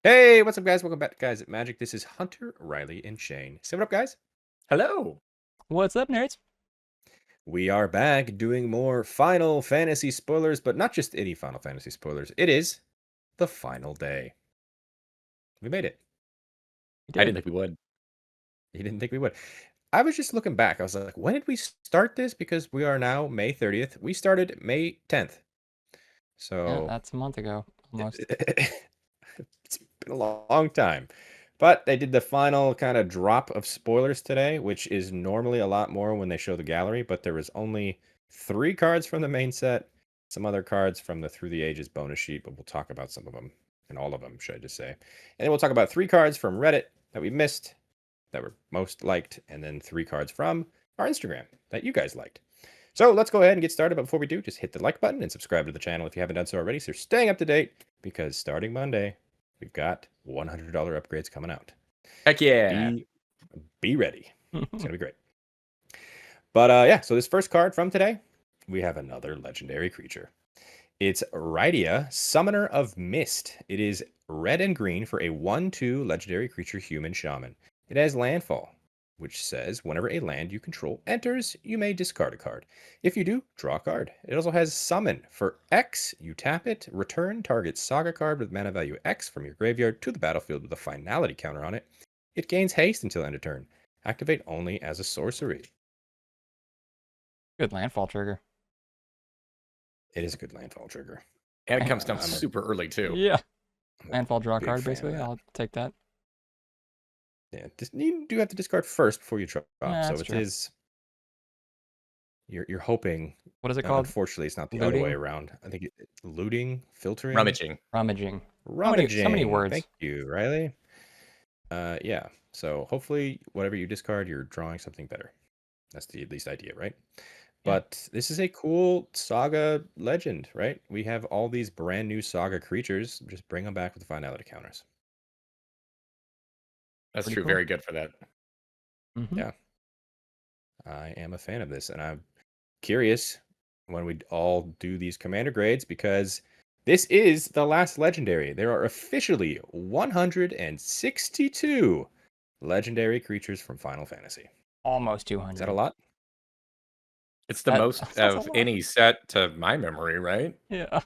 Hey, what's up, guys? Welcome back to Guys at Magic. This is Hunter, Riley, and Shane. Say what up, guys? Hello. What's up, nerds? We are back doing more Final Fantasy spoilers, but not just any Final Fantasy spoilers. It is the final day. We made it. I didn't think we would. You didn't think we would. I was just looking back. I was like, when did we start this? Because we are now May 30th. We started May 10th. Yeah, So that's a month ago, almost. it's been a long time. But they did the final kind of drop of spoilers today, which is normally a lot more when they show the gallery, but there was only 3 cards from the main set, some other cards from the Through the Ages bonus sheet, but we'll talk about some of them, and all of them, should I just say. And then we'll talk about 3 cards from Reddit that we missed, that were most liked, and then 3 cards from our Instagram that you guys liked. So let's go ahead and get started, but before we do, just hit the like button and subscribe to the channel if you haven't done so already, so you're staying up to date, because starting Monday, we've got $100 upgrades coming out. Heck yeah. Be ready. It's going to be great. But yeah, so this first card from today, we have another legendary creature. It's Rydia, Summoner of Mist. It is red and green for a 1/2 legendary creature human shaman. It has landfall, which says whenever a land you control enters, you may discard a card. If you do, draw a card. It also has summon. For X, you tap it, return target saga card with mana value X from your graveyard to the battlefield with a finality counter on it. It gains haste until end of turn. Activate only as a sorcery. Good landfall trigger. It is a good landfall trigger. And it comes down I'm a- super early too. Yeah. I'm a Landfall draw big card, fan of basically. that. I'll take that. Yeah, you do have to discard first before you draw. Yeah, So that's it true. is. You're hoping. What is it called? Unfortunately, it's not the other way Looting? around. I think looting, filtering, Rummaging. Rummaging. rummaging. So many words. Thank you, Riley. Yeah. So hopefully, whatever you discard, you're drawing something better. That's the at least idea, right? Yeah. But this is a cool saga legend, right? We have all these brand new saga creatures. Just bring them back with the finality counters. That's Pretty true. cool. Very good for that. Mm-hmm. Yeah. I am a fan of this, and I'm curious when we all do these commander grades because this is the last legendary. There are officially 162 legendary creatures from Final Fantasy. Almost 200. Is that a lot? It's the That- most that's a of lot. any set to my memory, right? Yeah.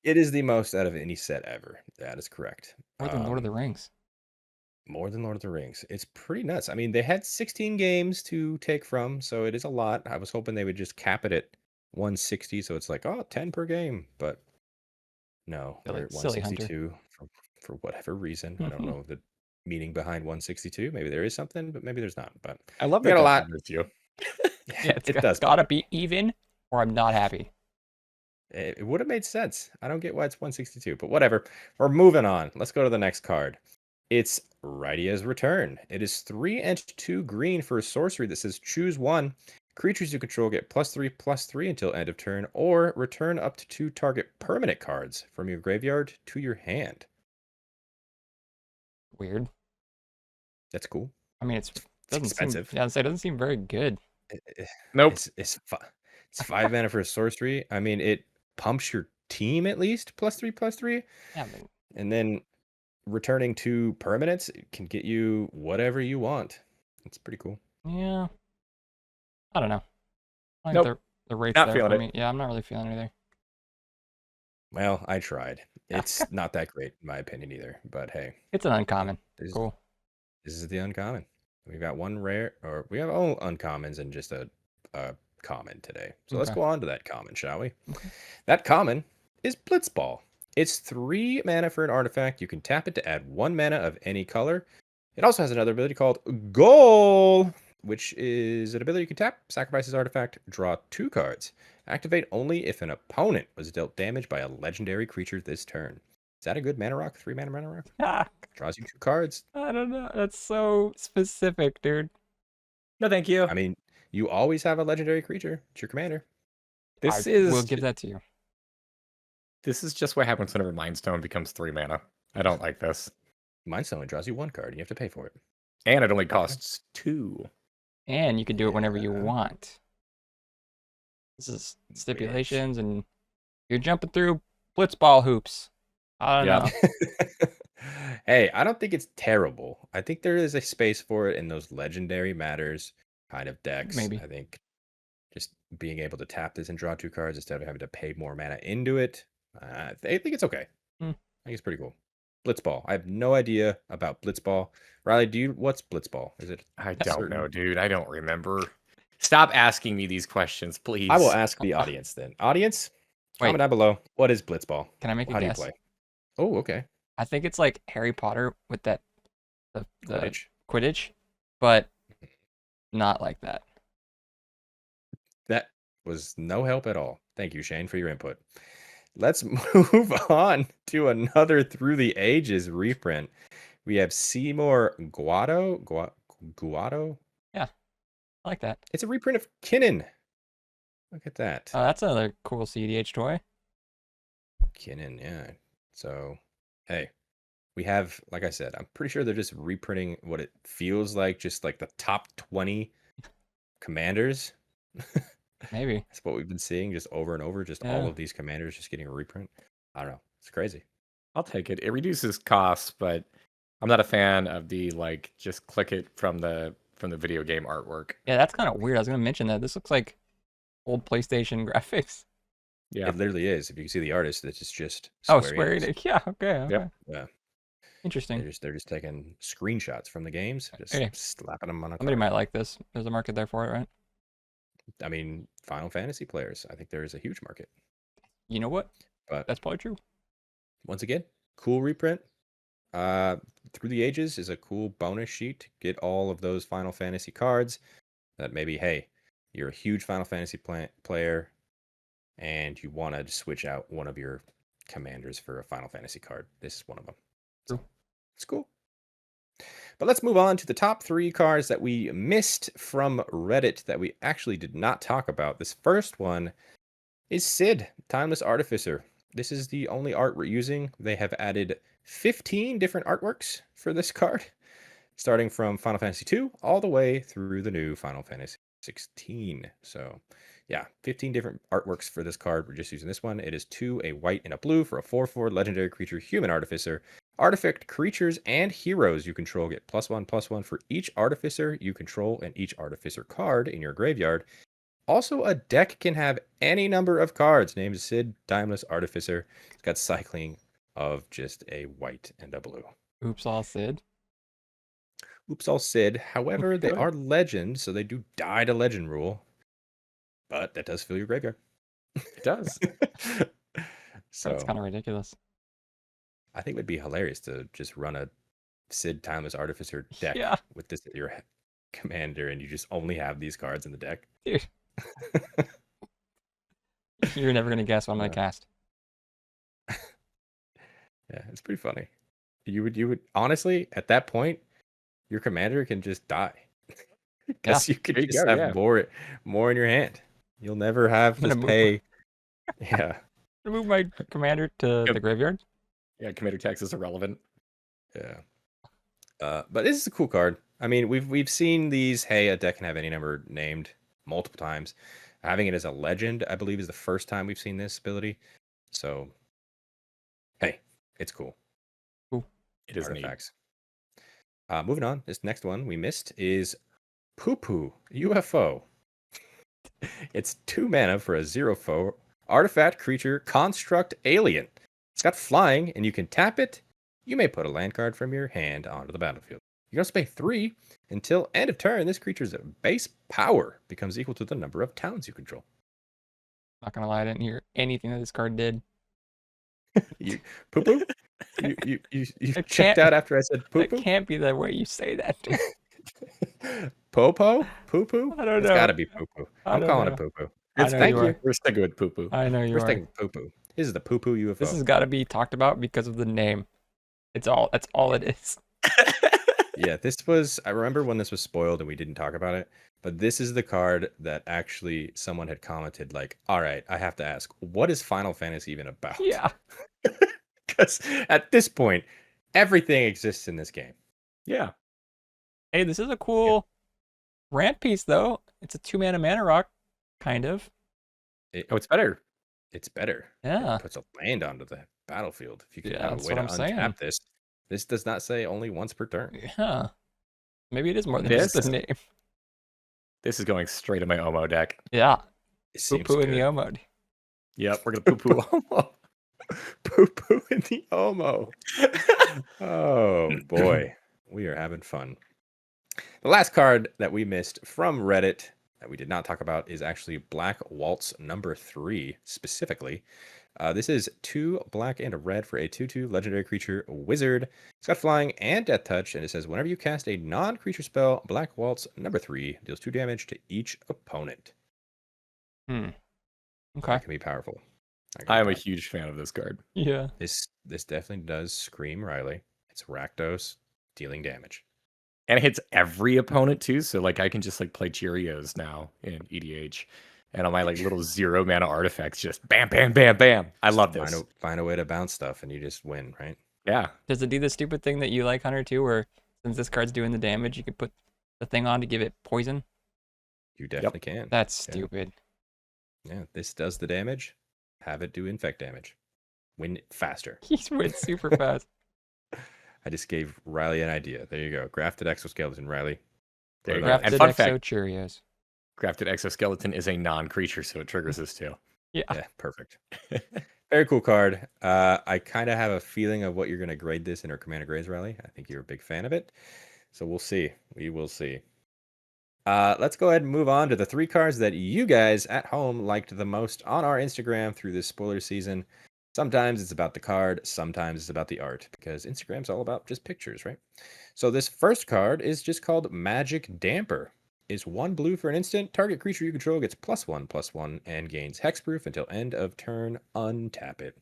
It is the most out of any set ever. That is correct. More than Lord of the Rings. More than Lord of the Rings. It's pretty nuts. I mean, they had 16 games to take from, so it is a lot. I was hoping they would just cap it at 160, so it's like, 10 per game. But no, we're at Silly Hunter. 162 for whatever reason. I don't know the meaning behind 162. Maybe there is something, but maybe there's not. But I love we that got a that lot. bothers you. Yeah, it does. Gotta be even, or I'm not happy. It would have made sense. I don't get why it's 162, but whatever. We're moving on. Let's go to the next card. It's Rydia's Return. It is 3 and 2 green for a sorcery that says choose one. Creatures you control get +3/+3 until end of turn, or return up to 2 target permanent cards from your graveyard to your hand. Weird. That's cool. I mean, it doesn't expensive. Seem, yeah, it doesn't seem very good. Nope. It's 5 mana for a sorcery. I mean, it pumps your team at least +3/+3. Yeah, but And then returning 2 permanents it can get you whatever you want. It's pretty cool. yeah. I don't know. I think Nope. the rate's Not there feeling for it. me. Yeah, I'm not really feeling it either. Well, I tried. It's not that great in my opinion either, but hey. It's an uncommon. This, Cool. this is the uncommon. We've got one rare, or we have all uncommons and just a common today. So let's Okay. go on to that common, shall we? Okay. That common is Blitzball. It's 3 mana for an artifact. You can tap it to add 1 mana of any color. It also has another ability called Goal, which is an ability you can tap, sacrifice this artifact, draw 2 cards. Activate only if an opponent was dealt damage by a legendary creature this turn. Is that a good mana rock? 3 mana rock? Ah, Draws you 2 cards. I don't know. That's so specific, dude. No, thank you. I mean, you always have a legendary creature. It's your commander. This We'll is give that to you. this is just what happens whenever Mind Stone becomes 3 mana. I don't like this. Mine only draws you 1 card. You have to pay for it. And it only costs 2. And you can do it whenever you Yeah. want. This is stipulations, and you're jumping through blitzball hoops. I don't know. Hey, I don't think it's terrible. I think there is a space for it in those legendary matters kind of decks. Maybe. I think just being able to tap this and draw 2 cards instead of having to pay more mana into it. I think it's okay. Hmm. I think it's pretty cool. Blitzball. I have no idea about Blitzball. Riley, what's Blitzball? Is it I don't certain? know, dude. I don't remember. Stop asking me these questions, please. I will ask the audience then. Audience, Wait. comment down below. What is Blitzball? Can I make a How do you guess? play? Oh, okay. I think it's like Harry Potter with the Quidditch. Quidditch, but not like that. That was no help at all. Thank you, Shane, for your input. Let's move on to another Through the Ages reprint. We have Seymour Guado. Guado? I like that. It's a reprint of Kinnan. Look at that. That's another cool CDH toy. Kinnan, yeah. So, hey, we have, like I said, I'm pretty sure they're just reprinting what it feels like, just like the top 20 commanders. Maybe. That's what we've been seeing just over and over, just all of these commanders just getting a reprint. I don't know. It's crazy. I'll take it. It reduces costs, but I'm not a fan of the like just click it from the video game artwork. Yeah, that's kind of weird. I was gonna mention that. This looks like old PlayStation graphics. Yeah, it literally is. If you can see the artist, it's just Square Enix. Yeah. Okay. Yep. Yeah. Interesting. They're just taking screenshots from the games, just slapping them on a Somebody card. might like this. There's a market there for it, right? I mean, Final Fantasy players. I think there is a huge market. You know what? But that's probably true. Once again, cool reprint. Through the Ages is a cool bonus sheet to get all of those Final Fantasy cards that maybe, hey, you're a huge Final Fantasy player and you want to switch out one of your commanders for a Final Fantasy card. This is one of them. So it's cool. But let's move on to the top 3 cards that we missed from Reddit that we actually did not talk about. This first one is Sid, Timeless Artificer. This is the only art we're using. They have added 15 different artworks for this card, starting from Final Fantasy 2 all the way through the new Final Fantasy 16. So, yeah, 15 different artworks for this card. We're just using this one. It is 2, a white and a blue for a 4/4 legendary creature, Human Artificer. Artifact creatures and heroes you control get +1/+1 for each Artificer you control and each Artificer card in your graveyard. Also, a deck can have any number of cards named Sid, Timeless Artificer. It's got cycling of just a white and a blue. Oops, all Sid. Oops, all Sid. However, they are legend, so they do die to legend rule. But that does fill your graveyard. It does. So that's kind of ridiculous. I think it would be hilarious to just run a Sid, Timeless Artificer deck with this as your commander, and you just only have these cards in the deck. Dude. You're never gonna guess what I'm gonna cast. Yeah, it's pretty funny. You would honestly, at that point, your commander can just die. Because you could just have more in your hand. You'll never have to pay. Yeah. Move my commander to the graveyard. Yeah, commander text is irrelevant. Yeah. But this is a cool card. I mean, we've seen these. Hey, a deck can have any number named multiple times. Having it as a legend, I believe, is the first time we've seen this ability. So, hey, it's cool. Cool. It is neat. Moving on, this next one we missed is PuPu UFO. It's 2 mana for a 0/4 artifact creature construct alien. It's got flying, and you can tap it. You may put a land card from your hand onto the battlefield. You can also pay 3 until end of turn. This creature's base power becomes equal to the number of towns you control. Not gonna lie, I didn't hear anything that this card did. You PuPu? You checked out after I said PuPu? That can't be the way you say that. Popo? PuPu? I don't know. It's gotta be PuPu. I'm calling it PuPu. Thank you. We're sticking with PuPu. I know you We're are. sticking with PuPu. This is the PuPu UFO. This has got to be talked about because of the name. That's all it is. Yeah, this was. I remember when this was spoiled and we didn't talk about it. But this is the card that actually someone had commented, like, all right, I have to ask, what is Final Fantasy even about? Yeah. Because at this point, everything exists in this game. Yeah. Hey, this is a cool ramp piece, though. It's a 2-mana rock, kind of. It's better. It's better. Yeah. It puts a land onto the battlefield. If you can Yeah, have that's a way what to I'm saying. untap this, This does not say only once per turn. Yeah. Maybe it is more than just the This? name. This is going straight in my Omo deck. Yeah. It seems PuPu in the good. Omo. Yep, we're gonna poo-poo Omo. PuPu in the Omo. Oh boy, we are having fun. The last card that we missed from Reddit that we did not talk about is actually Black Waltz number 3 specifically. This is 2 black and a red for a 2/2 legendary creature wizard. It's got flying and death touch, and it says whenever you cast a non-creature spell, Black Waltz number 3 deals 2 damage to each opponent. Okay. That can be powerful. I am a huge fan of this card. Yeah. This definitely does scream Riley. It's Rakdos dealing damage. And it hits every opponent too, so like I can just like play Cheerios now in EDH. And on my like little 0 mana artifacts, just bam, bam, bam, bam. I love this. Find a way to bounce stuff and you just win, right? Yeah. Does it do the stupid thing that you like, Hunter, too, where since this card's doing the damage, you could put the thing on to give it poison? You definitely can. That's stupid. Yeah, this does the damage. Have it do infect damage. Win faster. He's went super fast. I just gave Riley an idea. There you go. Grafted exoskeleton, Riley. There you go. Grafted And fun Exo fact, Cheerios. Grafted Exoskeleton is a non-creature, so it triggers this too. Yeah. Yeah, perfect. Very cool card. I kind of have a feeling of what you're going to grade this in our Commander grades, Riley. I think you're a big fan of it. So we'll see. We will see. Let's go ahead and move on to the 3 cards that you guys at home liked the most on our Instagram through this spoiler season. Sometimes it's about the card, sometimes it's about the art, because Instagram's all about just pictures, right? So this first card is just called Magic Damper. Is 1 blue for an instant. Target creature you control gets +1/+1 and gains hexproof until end of turn. Untap it.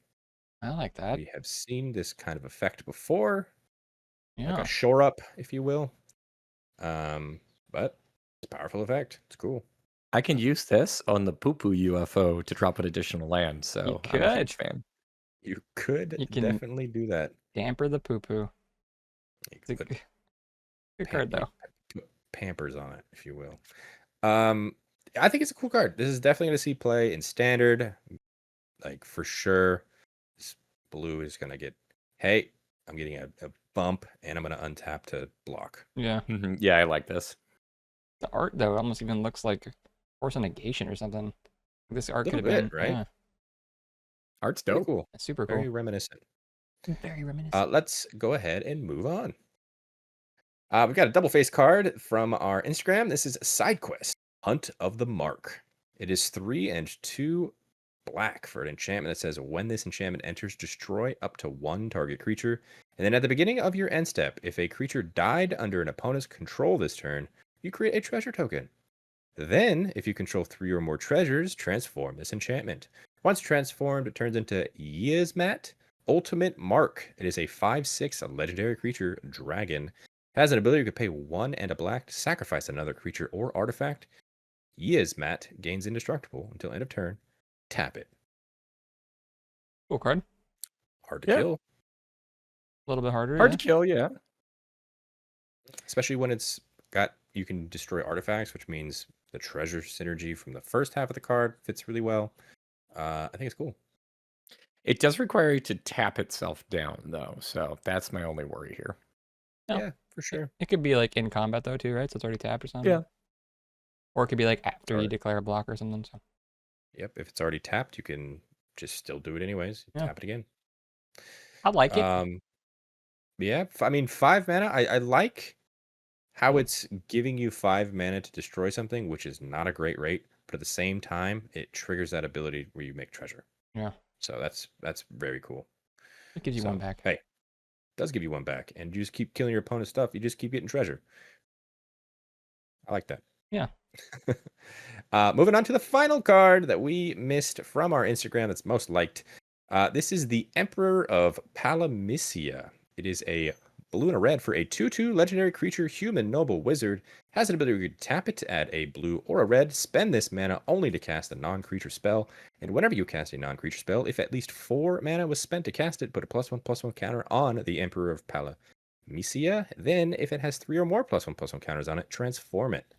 I like that. We have seen this kind of effect before. Yeah. Like a shore up, if you will. But it's a powerful effect. It's cool. I can use this on the PuPu UFO to drop an additional land, so I'm a huge fan. You could You can- definitely do that. Damper the PuPu. You It's a could good card, though. put Pampers on it, if you will. I think it's a cool card. This is definitely going to see play in standard. Like, for sure, this blue is going to get, hey, I'm getting a bump, and I'm going to untap to block. Yeah. Yeah, I like this. The art, though, almost even looks like Force of Negation or something. This art could Little have been, bit, right? Yeah, Art's Very dope. cool. it's super Very cool. reminiscent. Very reminiscent. Let's go ahead and move on. We've got a double face card from our Instagram. This is Sidequest, Hunt of the Mark. It is 3 and 2 black for an enchantment that says when this enchantment enters, destroy up to 1 target creature. And then at the beginning of your end step, if a creature died under an opponent's control this turn, you create a treasure token. Then, if you control 3 or more treasures, transform this enchantment. Once transformed, it turns into Yiazmat, Ultimate Mark. It is a 5/6 legendary creature, dragon. It has an ability to pay 1 and a black to sacrifice another creature or artifact. Yiazmat gains indestructible until end of turn. Tap it. Cool card. Hard to Yeah. kill, A little bit harder. Hard yeah. to kill, yeah. especially when it's got you can destroy artifacts, which means the treasure synergy from the first half of the card fits really well. I think it's cool. It does require you to tap itself down, though, so that's my only worry here. No. Yeah, for sure. It could be like in combat, though, too, right? So it's already tapped or something. Yeah. Or it could be like after you Alright. declare a block or something. So Yep, if it's already tapped, you can just still do it anyways. Yeah. Tap it again. I like it. Yeah, I mean 5 mana. I like how it's giving you 5 mana to destroy something, which is not a great rate, but at the same time, it triggers that ability where you make treasure. Yeah. So that's very cool. It gives you So, one back. Hey, it does give you 1 back, and you just keep killing your opponent's stuff. You just keep getting treasure. I like that. Yeah. Moving on to the final card that we missed from our Instagram that's most liked. This is the Emperor of Palamecia. It is a blue and a red for a 2/2 legendary creature, human noble wizard. Has an ability to tap it to add a blue or a red. Spend this mana only to cast a non-creature spell. And whenever you cast a non-creature spell, if at least 4 mana was spent to cast it, put a +1/+1 counter on the Emperor of Palamecia. Then, if it has 3 or more +1/+1 counters on it, transform it.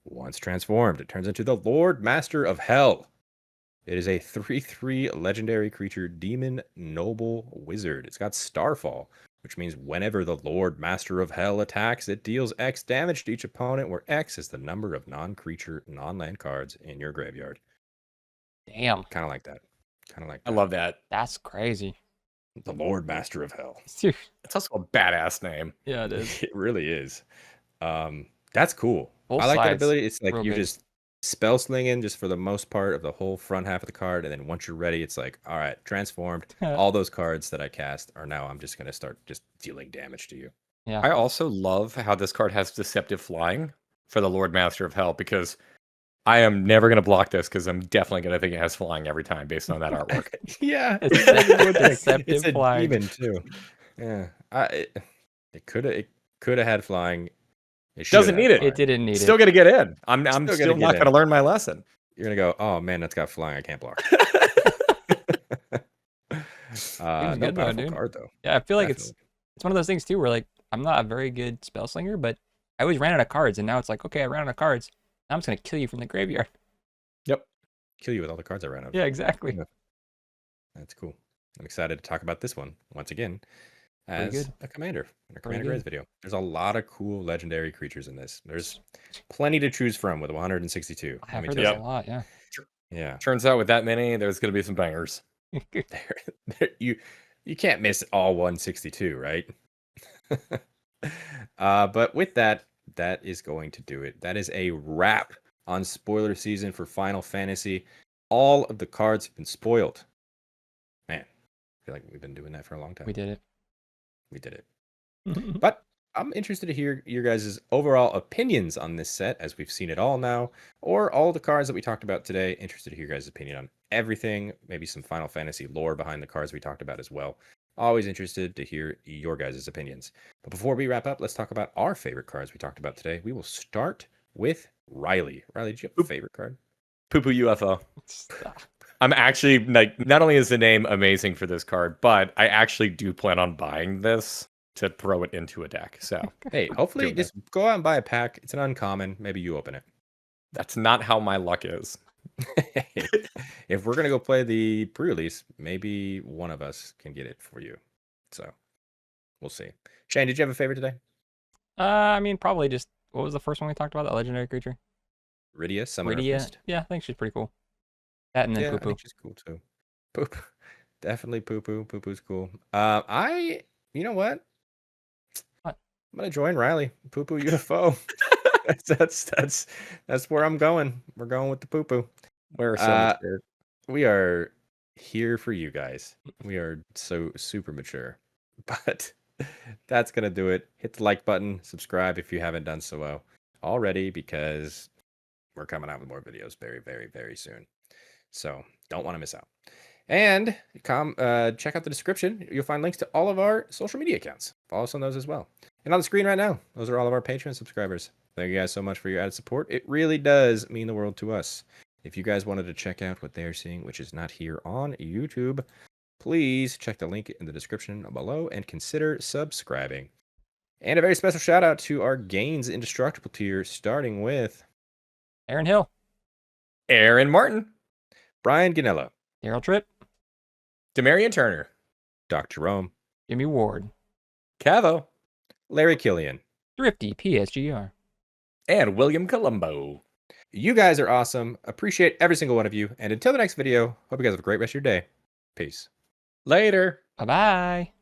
Once transformed, it turns into the Lord Master of Hell. It is a 3/3 legendary creature, demon noble wizard. It's got Starfall. which means whenever the Lord Master of Hell attacks, it deals X damage to each opponent, where X is the number of non-creature, non-land cards in your graveyard. Damn, Kind of like that. Kind of like I that. love that. that's crazy. The Lord Master of Hell. Dude, It's also a badass name. yeah, it is. It really is. That's cool. Both I like that sides, ability. It's like real you're good. just spell slinging just for the most part of the whole front half of the card, and then once you're ready, it's like, all right, transformed. All those cards that I cast are now I'm just gonna start just dealing damage to you. Yeah. I also love how this card has deceptive flying for the Lord Master of Hell, because I am never going to block this because I'm definitely going to think it has flying every time based on that artwork. Yeah, It's that's a good thing. deceptive It's a flying. demon too. Yeah, it could have had flying. It Doesn't should've need had it. flying. It didn't need Still it. going to get in. I'm Still still, gonna not get going to in. learn my lesson. You're gonna go, oh man, that's got flying. I can't block. No good though, powerful dude. card though. Yeah, I feel like Definitely. it's one of those things too where like I'm not a very good spell slinger, but I always ran out of cards, and now it's like, okay, I ran out of cards. Now I'm just gonna kill you from the graveyard. Yep. Kill you with all the cards I ran out of. Yeah, exactly. Yeah. That's cool. I'm excited to talk about this one once again as good. a commander in a Pretty Commander good. Grays video. There's a lot of cool legendary creatures in this. There's plenty to choose from with 162. I've Let me heard tell this you. a lot. Yeah. Yeah. Turns out with that many, there's going to be some bangers. You can't miss all 162, right? But with that is going to do it. That is a wrap on spoiler season for Final Fantasy. All of the cards have been spoiled. Man, I feel like we've been doing that for a long time. We did it. We did it. But I'm interested to hear your guys' overall opinions on this set, as we've seen it all now, or all the cards that we talked about today. Interested to hear your guys' opinion on everything, maybe some Final Fantasy lore behind the cards we talked about as well. Always interested to hear your guys' opinions. But before we wrap up, let's talk about our favorite cards we talked about today. We will start with Riley. Riley, do you have a favorite card? PuPu UFO. Stop. I'm actually like, not only is the name amazing for this card, but I actually do plan on buying this to throw it into a deck. So Hey, hopefully Doing just go out and buy a pack. It's an uncommon. Maybe you open it. that's not how my luck is. If we're gonna go play the pre-release, maybe one of us can get it for you. So we'll see. Shane, did you have a favorite today? I mean, probably just what was the first one we talked about? That legendary creature. Rydia, Summoner of Rydia. Mist. Yeah, I think she's pretty cool. That and then Yeah, I PuPu. think she's cool too. PuPu, definitely PuPu. PuPu's cool. You know what? What? I'm gonna join Riley. PuPu UFO. that's where I'm going. We're going with the PuPu. We're so Uh, mature. We are here for you guys. We are so super mature. But that's gonna do it. Hit the like button, subscribe if you haven't done so already, because we're coming out with more videos very, very, very soon. So don't want to miss out. And check out the description. You'll find links to all of our social media accounts. Follow us on those as well. And on the screen right now, those are all of our Patreon subscribers. Thank you guys so much for your added support. It really does mean the world to us. If you guys wanted to check out what they're seeing, which is not here on YouTube, please check the link in the description below and consider subscribing. And a very special shout out to our Gains Indestructible tier, starting with Aaron Hill. Aaron Martin, Brian Ganella, Daryl Tripp. Demarion Turner, Dr. Jerome, Jimmy Ward. Cavo, Larry Killian. Thrifty PSGR. and William Colombo. You guys are awesome. Appreciate every single one of you. And until the next video, hope you guys have a great rest of your day. Peace. Later. Bye-bye.